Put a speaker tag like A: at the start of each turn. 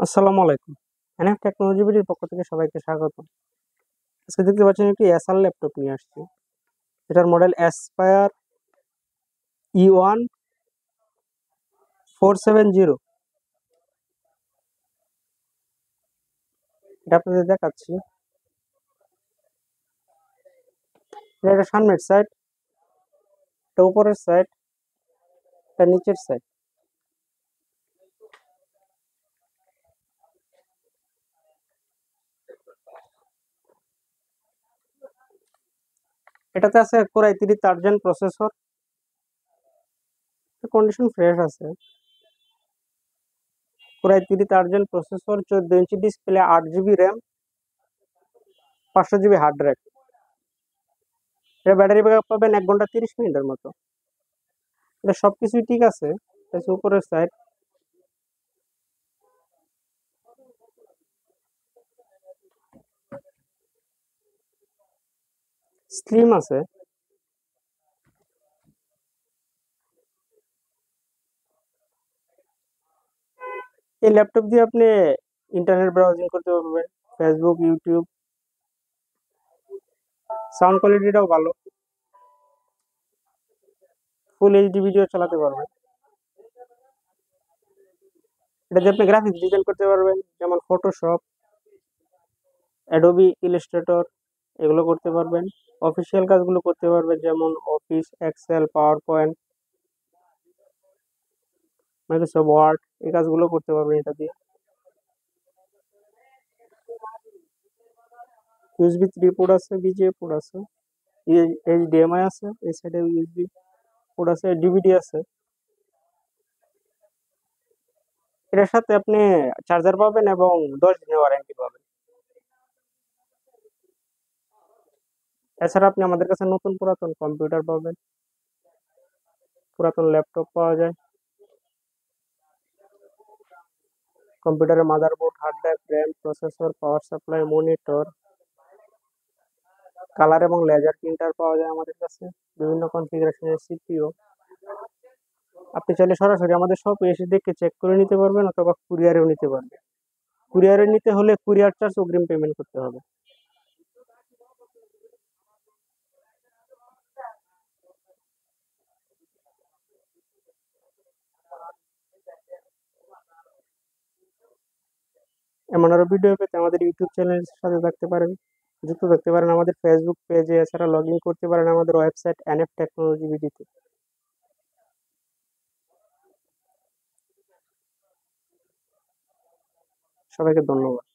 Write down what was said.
A: আসসালামু আলাইকুম। NF technology বিডির পক্ষ থেকে সবাইকে স্বাগত। আজকে দেখতে পাচ্ছেন একটি এসার ল্যাপটপ নিয়ে আসছি। এটার মডেল অ্যাসপায়ার E1470। এটা আপনাদের দেখাচ্ছি। এটা একটা সামনের সাইড, এটা উপরের সাইড, এটা নিচের সাইড। এটাতে আছে Core i3 3rd gen processor. Condition fresh আছে। Core i3 3rd gen processor, 14 inch display, 8 GB RAM, 500 GB hard drive. এটা ব্যাটারি ব্যাকআপ পাবেন 1 ঘন্টা 30 মিনিটের মতো। এটা সবকিছুই ঠিক আছে। এটা হচ্ছে উপরের সাইড। স্লিম আছে। এই ল্যাপটপ দিয়ে আপনি ইন্টারনেট ব্রাউজিং করতে পারবেন, ফেসবুক, ইউটিউব। সাউন্ড কোয়ালিটিটাও ভালো, ফুল এইচডি ভিডিও চালাতে পারবেন। এটা দিয়ে আপনি গ্রাফিক্স ডিজাইন করতে পারবেন, যেমন ফটোশপ, অ্যাডোবি ইলাস্ট্রেটর, এগুলো করতে পারবেন। অফিসিয়াল কাজগুলো করতে পারবেন, যেমন office, Excel, PowerPoint, Microsoft Word, এই কাজগুলো করতে পারবেন এটা দিয়ে। ইউএসবি 3 পোর্ট আছে, বিজিএ পোর্ট আছে, এইচডিএমআই আছে, এই সাইডে ইউএসবি পোর্ট আছে, ডিভিডি আছে। এটার সাথে আপনি চার্জার পাবেন এবং 10 দিনের ওয়ারেন্টি পাবেন। এছাড়া আপনি আমাদের কাছে নতুন পুরাতন কম্পিউটার পাবেন, পুরাতন ল্যাপটপ পাওয়া যায়। কম্পিউটারের motherboard, hard drive, RAM, processor, power supply, monitor, colour এবং লেজার প্রিন্টার পাওয়া যায় আমাদের কাছে, বিভিন্ন কনফিগারেশনের সিপিইউ। আপনি চাইলে সরাসরি আমাদের শপে এসে দেখে চেক করে নিতে পারবেন, অথবা কুরিয়ারেও নিতে পারবেন। কুরিয়ারে নিতে হলে কুরিয়ার চার্জ অগ্রিম পেমেন্ট করতে হবে। এমন আরো ভিডিও পেতে আমাদের ইউটিউব চ্যানেলের সাথে থাকতে পারেন, যুক্ত থাকতে পারেন আমাদের ফেসবুক পেজে। এছাড়া লগ ইন করতে পারেন আমাদের ওয়েবসাইট এনএফ টেকনোলজি বিডিতে। সবাইকে ধন্যবাদ।